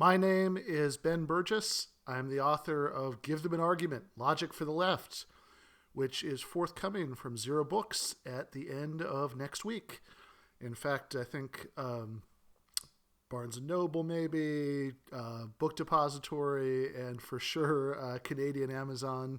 My name is Ben Burgis. I'm the author of Give Them an Argument, Logic for the Left, which is forthcoming from Zer0 Books at the end of next week. In fact, I think Barnes & Noble maybe, Book Depository, and for sure Canadian Amazon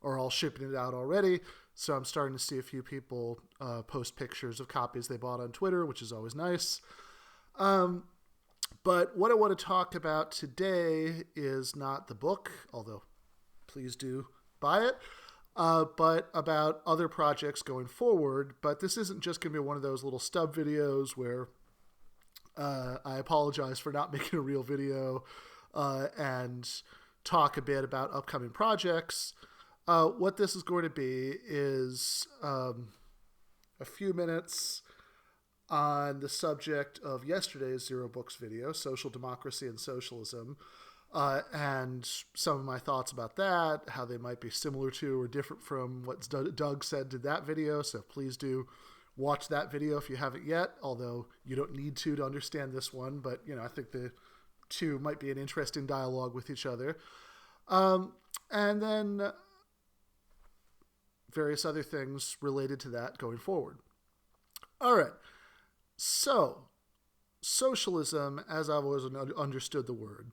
are all shipping it out already. So I'm starting to see a few people post pictures of copies they bought on Twitter, which is always nice. But what I want to talk about today is not the book, although please do buy it, but about other projects going forward. But this isn't just going to be one of those little stub videos where I apologize for not making a real video and talk a bit about upcoming projects. What this is going to be is a few minutes on the subject of yesterday's Zer0 Books video, Social Democracy and Socialism, and some of my thoughts about that, how they might be similar to or different from what Doug said in that video. So please do watch that video if you haven't yet, although you don't need to understand this one. But, I think the two might be an interesting dialogue with each other. And then various other things related to that going forward. All right. So, socialism, as I've always understood the word,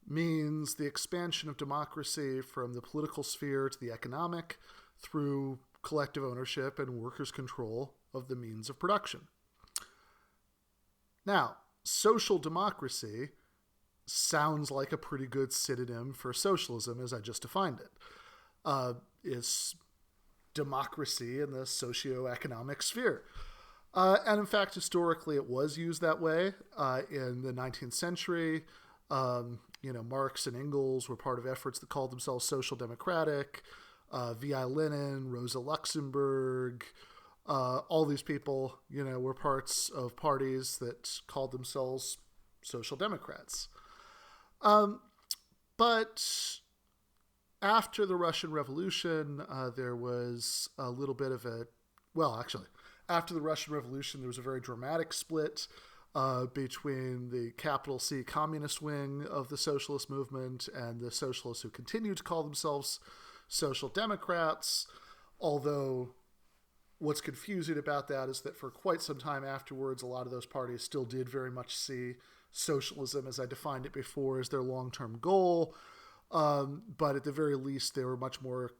means the expansion of democracy from the political sphere to the economic through collective ownership and workers' control of the means of production. Now, social democracy sounds like a pretty good synonym for socialism as I just defined it. It's democracy in the socio-economic sphere. And in fact, historically, it was used that way. In the 19th century, Marx and Engels were part of efforts that called themselves social democratic. V.I. Lenin, Rosa Luxemburg, all these people, were parts of parties that called themselves social democrats. But after the Russian Revolution, there was a little bit of after the Russian Revolution, there was a very dramatic split between the capital C communist wing of the socialist movement and the socialists who continued to call themselves social democrats, although what's confusing about that is that for quite some time afterwards, a lot of those parties still did very much see socialism, as I defined it before, as their long-term goal. But at the very least, they were much more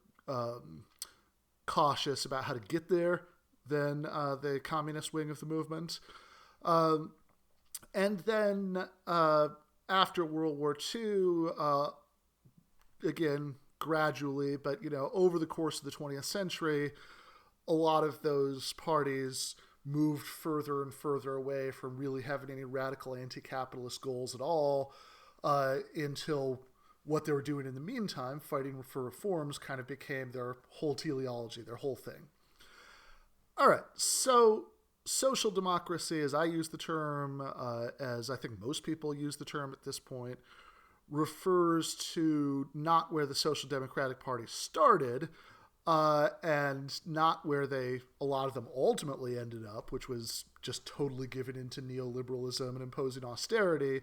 cautious about how to get there than the communist wing of the movement. And then after World War II, again, gradually, but, over the course of the 20th century, a lot of those parties moved further and further away from really having any radical anti-capitalist goals at all until what they were doing in the meantime, fighting for reforms, kind of became their whole teleology, their whole thing. All right, so social democracy, as I use the term, as I think most people use the term at this point, refers to not where the Social Democratic Party started and not where a lot of them ultimately ended up, which was just totally given into neoliberalism and imposing austerity,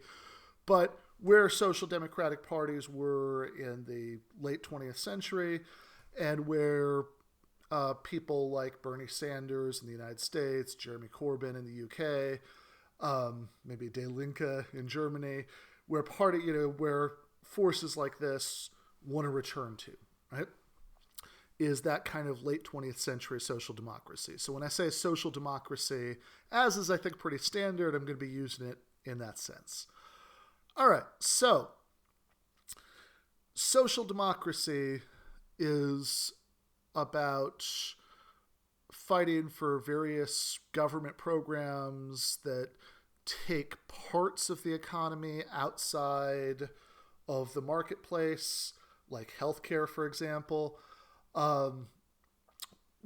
but where social democratic parties were in the late 20th century and where people like Bernie Sanders in the United States, Jeremy Corbyn in the UK, maybe Die Linke in Germany, where where forces like this want to return to, right? Is that kind of late 20th century social democracy. So when I say social democracy, as is I think pretty standard, I'm going to be using it in that sense. All right, so social democracy is about fighting for various government programs that take parts of the economy outside of the marketplace, like healthcare, for example,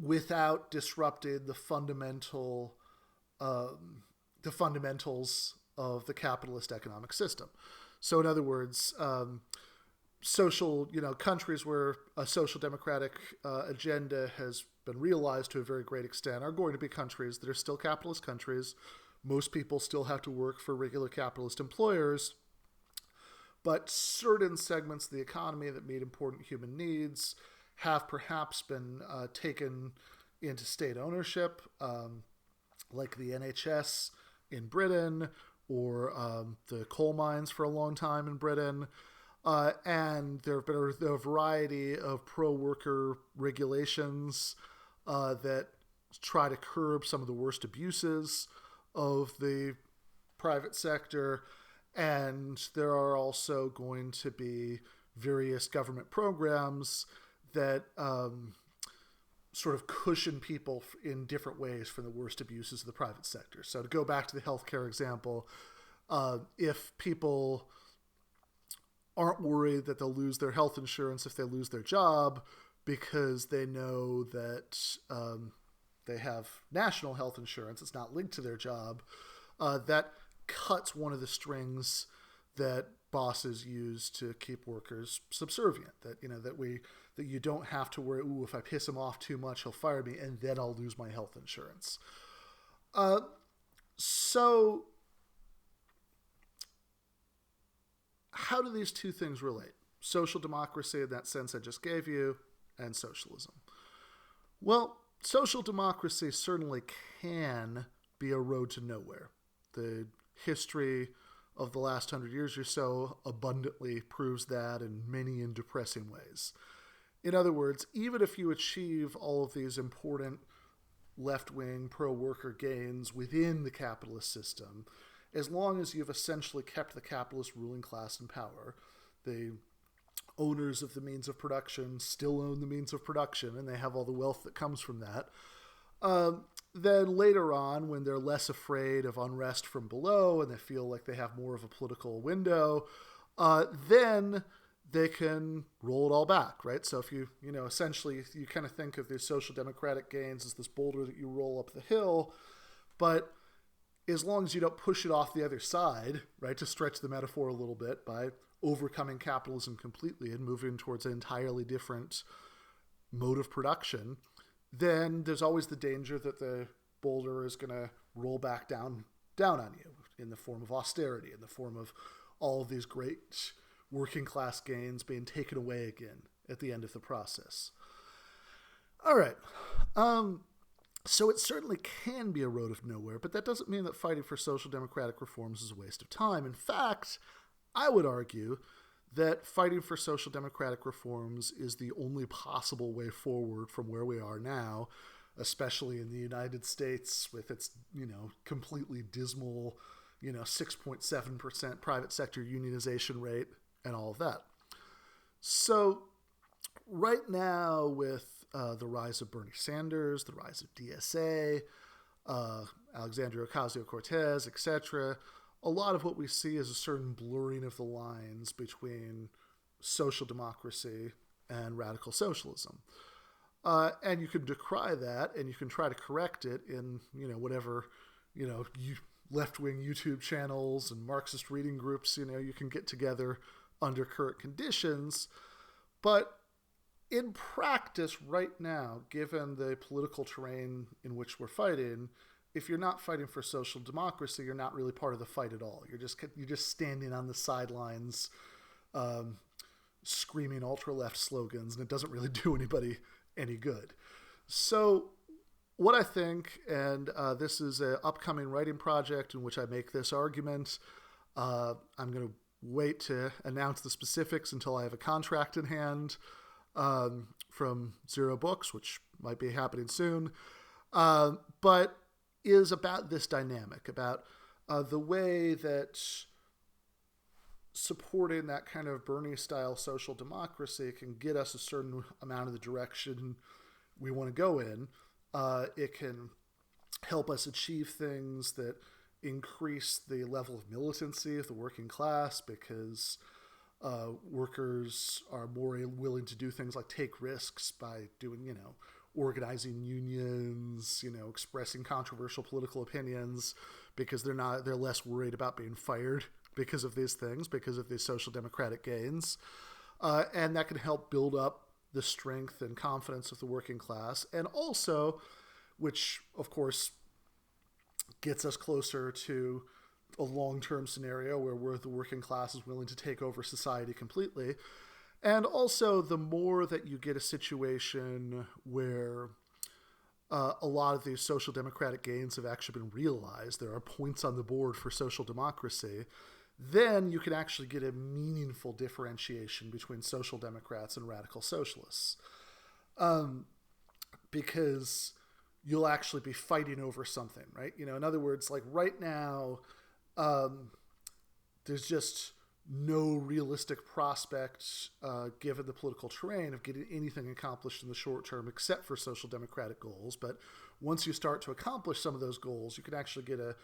without disrupting the fundamentals of the capitalist economic system. So in other words, social, countries where a social democratic agenda has been realized to a very great extent are going to be countries that are still capitalist countries. Most people still have to work for regular capitalist employers, But certain segments of the economy that meet important human needs have perhaps been taken into state ownership, like the NHS in Britain, or the coal mines for a long time in Britain. And there have been a variety of pro-worker regulations that try to curb some of the worst abuses of the private sector. And there are also going to be various government programs that sort of cushion people in different ways from the worst abuses of the private sector. So to go back to the healthcare example, if people aren't worried that they'll lose their health insurance if they lose their job because they know that they have national health insurance, it's not linked to their job, that cuts one of the strings that bosses use to keep workers subservient. That that you don't have to worry, ooh, if I piss him off too much, he'll fire me, and then I'll lose my health insurance. So how do these two things relate? Social democracy, in that sense I just gave you, and socialism. Well, social democracy certainly can be a road to nowhere. The history of the last 100 years or so abundantly proves that in many and depressing ways. In other words, even if you achieve all of these important left-wing pro-worker gains within the capitalist system, as long as you've essentially kept the capitalist ruling class in power, the owners of the means of production still own the means of production, and they have all the wealth that comes from that, then later on, when they're less afraid of unrest from below and they feel like they have more of a political window, then they can roll it all back, right? So if essentially you kind of think of these social democratic gains as this boulder that you roll up the hill, but as long as you don't push it off the other side, right, to stretch the metaphor a little bit by overcoming capitalism completely and moving towards an entirely different mode of production, then there's always the danger that the boulder is going to roll back down on you in the form of austerity, in the form of all of these great working class gains being taken away again at the end of the process. All right. So it certainly can be a road of nowhere, but that doesn't mean that fighting for social democratic reforms is a waste of time. In fact, I would argue that fighting for social democratic reforms is the only possible way forward from where we are now, especially in the United States with its, completely dismal, 6.7% private sector unionization rate and all of that. So right now with the rise of Bernie Sanders, the rise of DSA, Alexandria Ocasio-Cortez, etc., a lot of what we see is a certain blurring of the lines between social democracy and radical socialism. And you can decry that, and you can try to correct it in, whatever, left-wing YouTube channels and Marxist reading groups, you can get together under current conditions. But in practice right now, given the political terrain in which we're fighting, if you're not fighting for social democracy, you're not really part of the fight at all. You're just standing on the sidelines, screaming ultra-left slogans, and it doesn't really do anybody any good. So what I think, and this is an upcoming writing project in which I make this argument, I'm going to wait to announce the specifics until I have a contract in hand from Zer0 Books, which might be happening soon, but is about this dynamic, about the way that supporting that kind of Bernie-style social democracy can get us a certain amount of the direction we want to go in. It can help us achieve things that increase the level of militancy of the working class because workers are more willing to do things like take risks by doing, organizing unions, expressing controversial political opinions because they're less worried about being fired because of these things, because of these social democratic gains. And that can help build up the strength and confidence of the working class. And also, which of course gets us closer to a long-term scenario where the working class is willing to take over society completely. And also, the more that you get a situation where a lot of these social democratic gains have actually been realized, there are points on the board for social democracy, then you can actually get a meaningful differentiation between social democrats and radical socialists. Because you'll actually be fighting over something, right? You know, in other words, like right now, there's just no realistic prospect, given the political terrain, of getting anything accomplished in the short term except for social democratic goals. But once you start to accomplish some of those goals, you can actually get a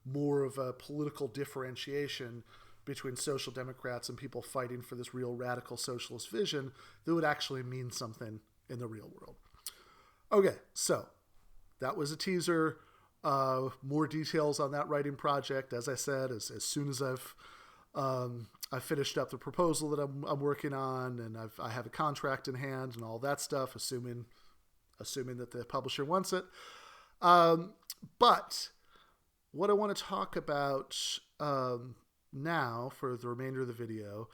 more of a political differentiation between social democrats and people fighting for this real radical socialist vision that would actually mean something in the real world. Okay, so that was a teaser. More details on that writing project, as I said, as soon as I've finished up the proposal that I'm working on, and I have a contract in hand and all that stuff, assuming that the publisher wants it. But what I want to talk about now for the remainder of the video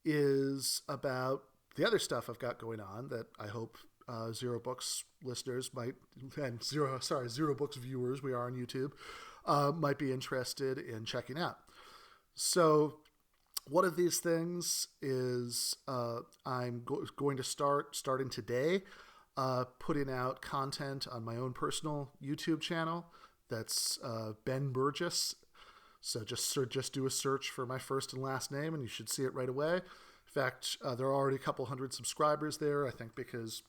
is about the other stuff I've got going on that I hope Zer0 Books listeners might, and Zer0 Books viewers, we are on YouTube, might be interested in checking out. So one of these things is I'm going to starting today, putting out content on my own personal YouTube channel. That's Ben Burgis. So just do a search for my first and last name, and you should see it right away. In fact, there are already a couple hundred subscribers there, I think, because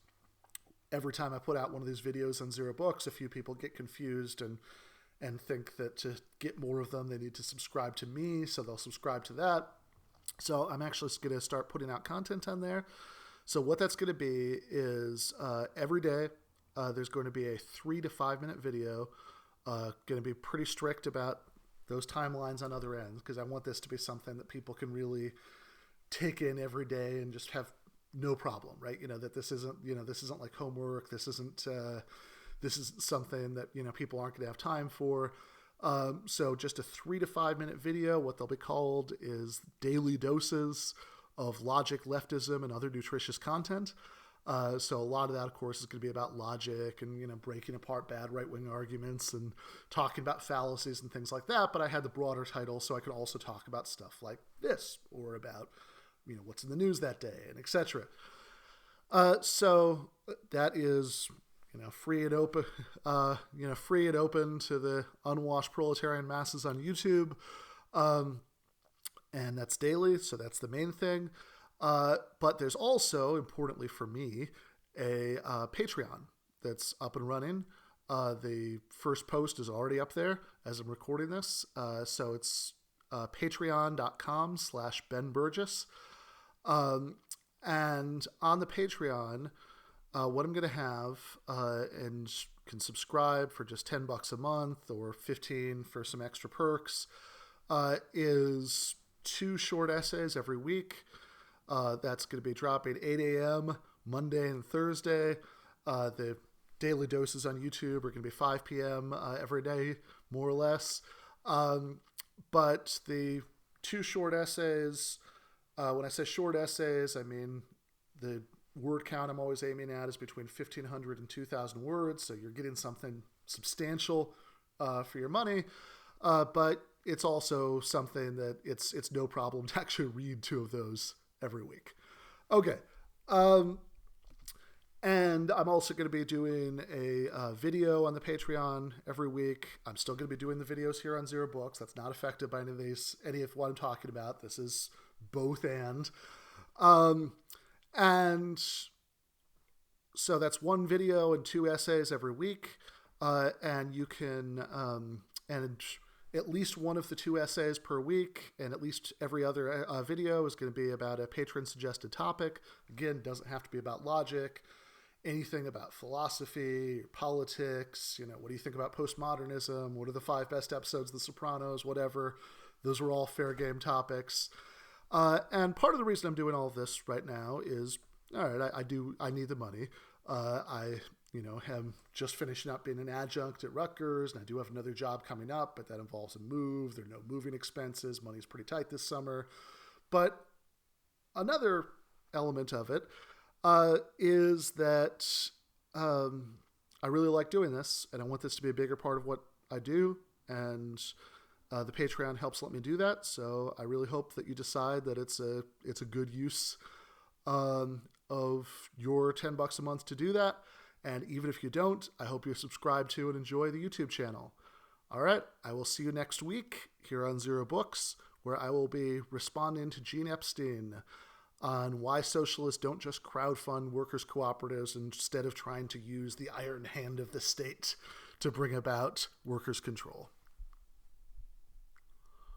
every time I put out one of these videos on Zer0 Books, a few people get confused and think that to get more of them, they need to subscribe to me, so they'll subscribe to that. So I'm actually going to start putting out content on there. So what that's going to be is every day there's going to be a 3 to 5 minute video. Going to be pretty strict about those timelines on other ends, because I want this to be something that people can really take in every day and just have no problem, right? You know, that this isn't like homework. This isn't something that, you know, people aren't going to have time for. So just a 3 to 5 minute video. What they'll be called is daily doses of logic, leftism, and other nutritious content. So a lot of that, of course, is going to be about logic and, you know, breaking apart bad right-wing arguments and talking about fallacies and things like that. But I had the broader title, so I could also talk about stuff like this, or about, you know, what's in the news that day, and etc. So that is, you know, free and open to the unwashed proletarian masses on YouTube. And that's daily, so that's the main thing. But there's also, importantly for me, a Patreon that's up and running. The first post is already up there as I'm recording this. So it's patreon.com/Ben Burgis. And on the Patreon, what I'm going to have, and can subscribe for just $10 a month or $15 for some extra perks, is 2 short essays every week. That's going to be dropping 8 a.m. Monday and Thursday. The daily doses on YouTube are going to be 5 p.m. Every day, more or less. But the 2 short essays, when I say short essays, I mean the word count I'm always aiming at is between 1,500 and 2,000 words. So you're getting something substantial for your money. But it's also something that it's no problem to actually read 2 of those every week. Okay. And I'm also going to be doing a video on the Patreon every week. I'm still going to be doing the videos here on Zer0 Books. That's not affected by any of what I'm talking about. This is both and. And so that's 1 video and 2 essays every week. And you can, and at least one of the 2 essays per week, and at least every other video is going to be about a patron-suggested topic. Again, doesn't have to be about logic. Anything about philosophy, politics, you know, what do you think about postmodernism? What are the 5 best episodes of The Sopranos? Whatever. Those are all fair game topics. And part of the reason I'm doing all of this right now is, all right, I need the money. am just finishing up being an adjunct at Rutgers, and I do have another job coming up, but that involves a move. There are no moving expenses. Money's pretty tight this summer. But another element of it is that I really like doing this, and I want this to be a bigger part of what I do, and the Patreon helps let me do that. So I really hope that you decide that it's a good use of your $10 a month to do that. And even if you don't, I hope you subscribe to and enjoy the YouTube channel. All right, I will see you next week here on Zer0 Books, where I will be responding to Gene Epstein on why socialists don't just crowdfund workers' cooperatives instead of trying to use the iron hand of the state to bring about workers' control.